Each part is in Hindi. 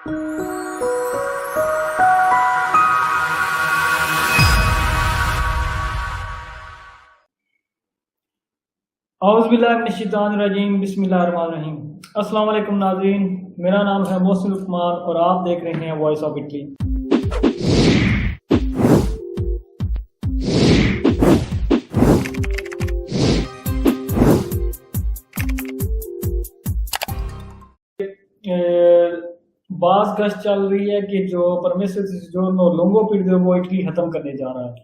औज़ुबिल्लाहिमिनश्शैतानिर्रजीम बिस्मिल्लाहिर्रहमानिर्रहीम। अस्सलाम वालेकुम नाज़रीन, मेरा नाम है मोहसिन उस्मान और आप देख रहे हैं वॉइस ऑफ इटली। बास गश्त चल रही है कि जो परमिसिव जो लोंगो पीरियड है वो इटली खत्म करने जा रहा है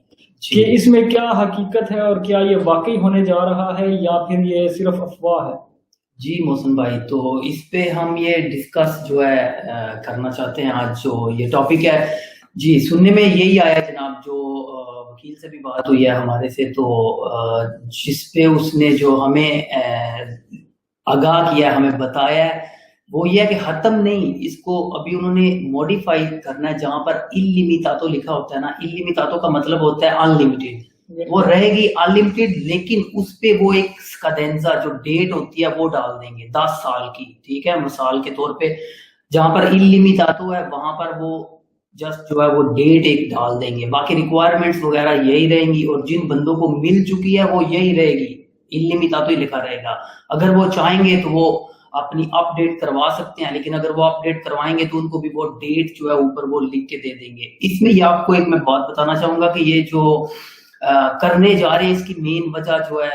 कि इसमें क्या हकीकत है और क्या ये वाकई होने जा रहा है या फिर ये सिर्फ अफवाह है। जी मोहसिन भाई, तो इस पे हम ये डिस्कस जो है करना चाहते हैं। आज जो ये टॉपिक है, जी सुनने में यही आया जनाब, जो वकील से भी बात हुई है हमारे से, तो जिस पे उसने जो हमें आगाह किया, हमें बताया है, वो ये है कि खत्म नहीं, इसको अभी उन्होंने मॉडिफाई करना है। जहां पर इल्लिमिटातो लिखा होता है ना, इल्लिमिटातो का मतलब होता है अनलिमिटेड, वो रहेगी अनलिमिटेड, लेकिन उस पे वो एक स्काडेंजा जो डेट होती है वो डाल देंगे 10 साल की। ठीक है, मिसाल के तौर पे जहां पर इल्लिमिटातो है वहां पर वो जस्ट जो है वो डेट एक डाल देंगे, बाकी रिक्वायरमेंट्स वगैरह यही रहेंगी और जिन बंदों को मिल चुकी है वो यही रहेगी, इल्लिमिटातो ही लिखा रहेगा। अगर वो चाहेंगे तो वो अपनी अपडेट करवा सकते हैं, लेकिन अगर वो अपडेट करवाएंगे तो उनको भी वो डेट जो है ऊपर वो लिख के दे देंगे। इसमें ये आपको एक मैं बात बताना चाहूंगा कि ये जो करने जा रहे हैं इसकी मेन वजह जो है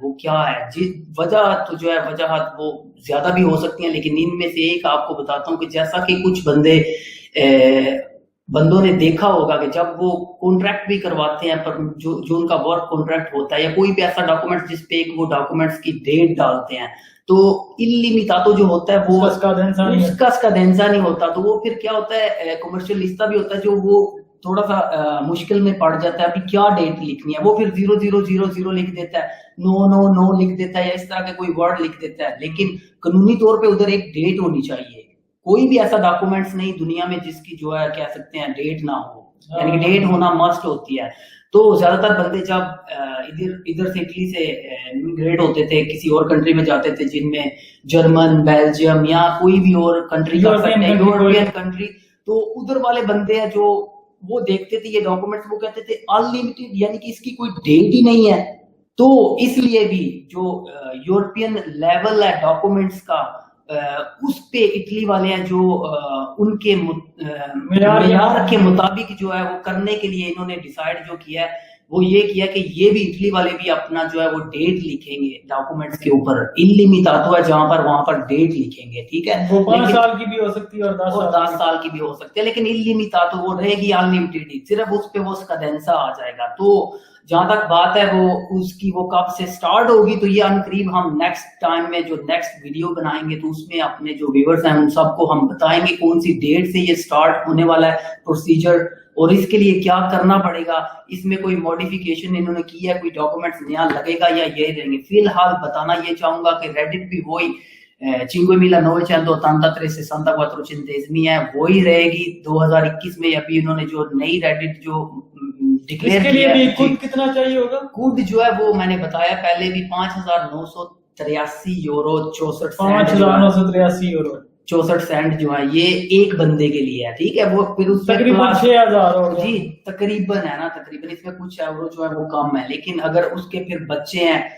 वो क्या है। जी वजह तो जो है वजह वो ज्यादा भी हो सकती है, लेकिन इनमें से एक आपको बताता हूँ कि जैसा कि कुछ बंदों ने देखा होगा कि जब वो कॉन्ट्रैक्ट भी करवाते हैं, पर जो उनका वर्क कॉन्ट्रैक्ट होता है या कोई भी ऐसा डॉक्यूमेंट जिसपे एक वो डॉक्यूमेंट्स की डेट डालते हैं, तो इल्लिमिटातो जो होता है वो उसका स्काडेंजा नहीं होता, तो वो फिर क्या होता है, कमर्शियल लिस्टा भी होता है जो वो थोड़ा सा मुश्किल में पड़ जाता है। अभी क्या डेट लिखनी है, वो फिर 0000 लिख देता है, नो लिख देता है, या इस तरह के कोई वर्ड लिख देता है। लेकिन कानूनी तौर पे उधर एक डेट होनी चाहिए। कोई भी ऐसा डॉक्यूमेंट्स नहीं दुनिया में जिसकी जो है कह सकते हैं डेट ना हो, यानी कि डेट होना मस्ट होती है। तो ज्यादातर बंदे जब इधर से इटली से इमिग्रेट होते थे, किसी और कंट्री में जाते थे, जिनमें जर्मन, बेल्जियम या कोई भी और कंट्री का यूरोपियन कंट्री, तो उधर वाले बंदे हैं जो वो देखते थे ये डॉक्यूमेंट्स, वो कहते थे अनलिमिटेड, यानी कि इसकी कोई डेट ही नहीं है। तो इसलिए भी जो यूरोपियन लेवल है डॉक्यूमेंट्स का, उस पे इटली वाले हैं जो उनके मेयार के मुताबिक जो है वो करने के लिए इन्होंने डिसाइड जो किया है वो ये किया कि ये भी इटली वाले भी अपना जो है वो डेट लिखेंगे डॉक्यूमेंट्स के ऊपर। इल्लिमिटातो है जहां पर वहां पर डेट लिखेंगे। ठीक है, वो 5 साल की भी हो सकती है और 10 साल की भी हो सकती है, लेकिन इल्लिमिटातो वो रहेगी अनलिमिटेड ही, सिर्फ उस पे वो स्काडेंजा आ जाएगा। तो जहां तक बात है वो उसकी वो कब से स्टार्ट होगी, तो ये अनकरीब हम नेक्स्ट टाइम में जो नेक्स्ट वीडियो बनाएंगे तो उसमें अपने जो व्यूअर्स हैं उन सबको हम बताएंगे कौन सी डेट से ये स्टार्ट होने वाला है प्रोसीजर, और इसके लिए क्या करना पड़ेगा। इसमें कोई मॉडिफिकेशन इन्होंने की है, कोई डॉक्यूमेंट्स नया लगेगा या यही रहेंगे। फिलहाल बताना ये चाहूंगा कि रेडिट भी वही 5.1963 है, वही रहेगी 2021 में। अभी इन्होंने जो नई रेडिट जो डिक्लेयर किया है, कुड कितना चाहिए होगा, कुड जो है वो मैंने बताया पहले भी 5,983 यूरो 64 सेंट जो है ये एक बंदे के लिए है। ठीक है, वो फिर उस तकरीबन 6,000 जी तकरीबन है ना, तकरीबन इसमें कुछ यूरो जो है वो कम है, लेकिन अगर उसके फिर बच्चे हैं,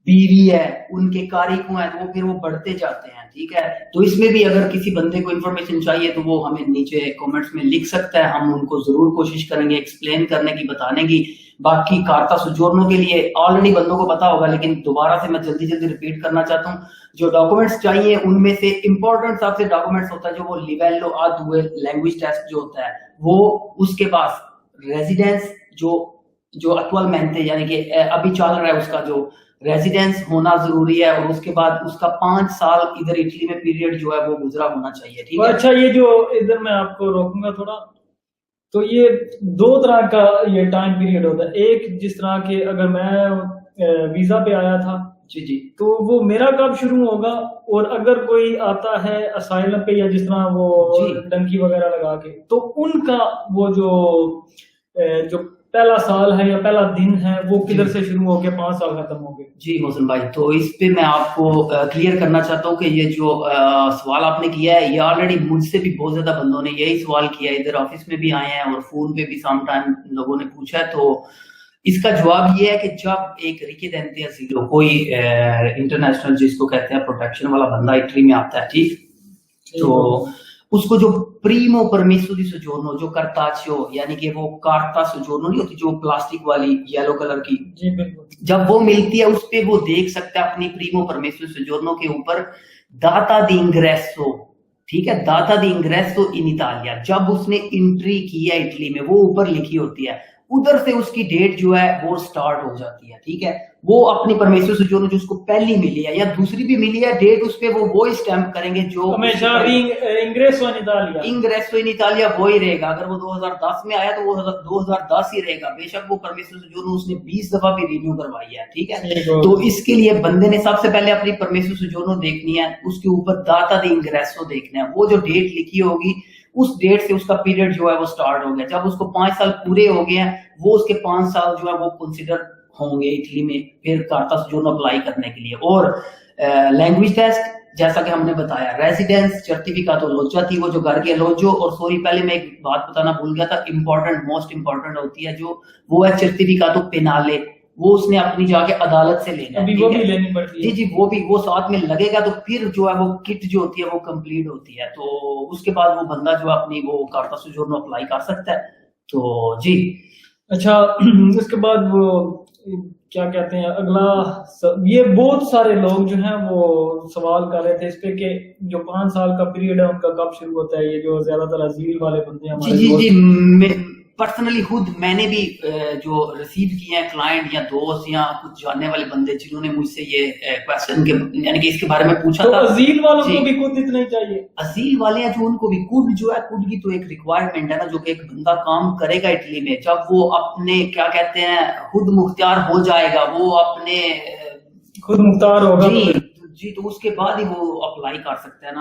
बीवी है, उनके कारिकू हैं, तो वो फिर वो बढ़ते जाते हैं। ठीक है, तो इसमें भी अगर किसी बंदे को इन्फॉर्मेशन चाहिए तो वो हमें नीचे कमेंट्स में लिख सकता है, हम उनको जरूर कोशिश करेंगे एक्सप्लेन करने की, बताने की। बाकी कार्ता सोजोर्नो के लिए ऑलरेडी बंदों को पता होगा, लेकिन दोबारा से मैं जल्दी रिपीट करना चाहता हूँ। जो डॉक्यूमेंट्स चाहिए उनमें से इंपॉर्टेंट सबसे डॉक्यूमेंट्स होता है जो वो लिवेलो आदुए लैंग्वेज टेस्ट जो होता है वो, उसके पास रेजिडेंस जो अक्टुअलमेंट है, यानी कि अभी चल रहा है, उसका जो रेजिडेंस होना जरूरी है, और उसके बाद उसका 5 साल इधर इटली में पीरियड जो है वो गुजरा होना चाहिए। ठीक है, अच्छा ये जो इधर मैं आपको रोकूंगा थोड़ा, तो ये 2 तरह का ये टाइम पीरियड होता है। एक जिस तरह के अगर मैं वीजा पे आया था जी तो वो मेरा कब शुरू होगा, और अगर कोई आता है असाइलम पे या जिस तरह वो डंकी वगैरह लगा के, तो उनका वो जो पहला साल है या पहला दिन है वो किधर से शुरू हो गया, 5 साल खत्म हो गए? जी मोहसिन भाई, तो इस पे मैं आपको क्लियर करना चाहता हूँ कि ये जो सवाल आपने किया है, ये ऑलरेडी मुझसे भी बहुत ज्यादा बंदों ने यही सवाल किया है, इधर ऑफिस में भी आए हैं और फोन पे भी सम टाइम लोगों ने पूछा है। तो इसका जवाब ये है कि जब एक रिकी देंते हैं कोई इंटरनेशनल जिसको कहते हैं प्रोटेक्शन वाला बंदा इटली में आता है, ठीक, तो उसको जो प्रीमो परमेसो दी सोजोर्नो, जो कार्ताचियो यानी कि वो कार्ता सोजोर्नो नहीं होती जो प्लास्टिक वाली येलो कलर की, जी बिल्कुल, जब वो मिलती है उस पे वो देख सकता है अपनी प्रीमो परमेसो सोजोर्नो के ऊपर दाता दी इंग्रेसो, ठीक है, दाता दी इंग्रेसो इन इतालिया, जब उसने एंट्री की है इटली में वो ऊपर लिखी होती है, उधर से उसकी डेट जो है वो स्टार्ट हो जाती है, ठीक है। वो अपनी परमेसो सोजोर्नो जो उसको पहली मिली है या दूसरी भी मिली है डेट, उस पे वो स्टैंप करेंगे जो हमेशा इंग्रेसो इन इतालिया, इंग्रेसो इन इतालिया वो ही रहेगा। अगर वो 2010 में आया तो वो 2010 ही रहेगा, बेशक वो परमेसो सोजोर्नो उसने 20 दफा भी रिन्यू करवाई है, ठीक है। तो इसके लिए बंदे ने सबसे पहले अपनी परमेसो सोजोर्नो देखनी है, उसके ऊपर दाता दी इंग्रेसो देखना है, वो जो डेट लिखी होगी उस डेट से उसका पीरियड जो है वो स्टार्ट हो गया। जब उसको 5 साल पूरे हो गए हैं, वो उसके 5 साल जो है वो कंसिडर होंगे इटली में फिर कार्ता सोजोर्नो अप्लाई करने के लिए। और लैंग्वेज टेस्ट जैसा कि हमने बताया, रेजिडेंस सर्टिफिकातो लोचा थी, वो जो घर के लोजो, और सॉरी पहले मैं एक बात बताना भूल गया था, इंपॉर्टेंट मोस्ट इंपॉर्टेंट होती है जो वो है सर्टिफिकातो पेनाले, वो उसने अपनी जाके अदालत से लेना है, वो भी लेनी पड़ती है। जी वो भी वो साथ में लगेगा, तो फिर जो है वो किट जो होती है वो कंप्लीट होती है, तो उसके बाद वो बंदा जो अपनी वो कार्ता सोजोर्नो अप्लाई कर सकता है। तो जी अच्छा, इसके बाद वो क्या कहते हैं अगला ये बहुत सारे लोग जो हैं वो सवाल कर रहे थे इस पे कि जो 5 साल का पीरियड है उनका कब शुरू होता है, ये जो ज्यादातर अजील वाले बंदे हैं हमारे। जी पर्सनली खुद मैंने भी जो रिसीव किए हैं क्लाइंट या दोस्त या कुछ जानने वाले बंदे जिन्होंने मुझसे ये क्वेश्चन के यानी कि इसके बारे में पूछा तो था। अजील वालों को भी खुद इतना ही चाहिए? अजील वाले हैं जो उनको भी कुड जो है, कुड की तो एक रिक्वायरमेंट है ना, जो कि एक बंदा काम करेगा इटली में, जब वो अपने क्या कहते हैं खुद मुख्तियार हो जाएगा, वो अपने खुद मुख्तार होगा जी तो उसके बाद ही वो अप्लाई कर सकते हैं ना।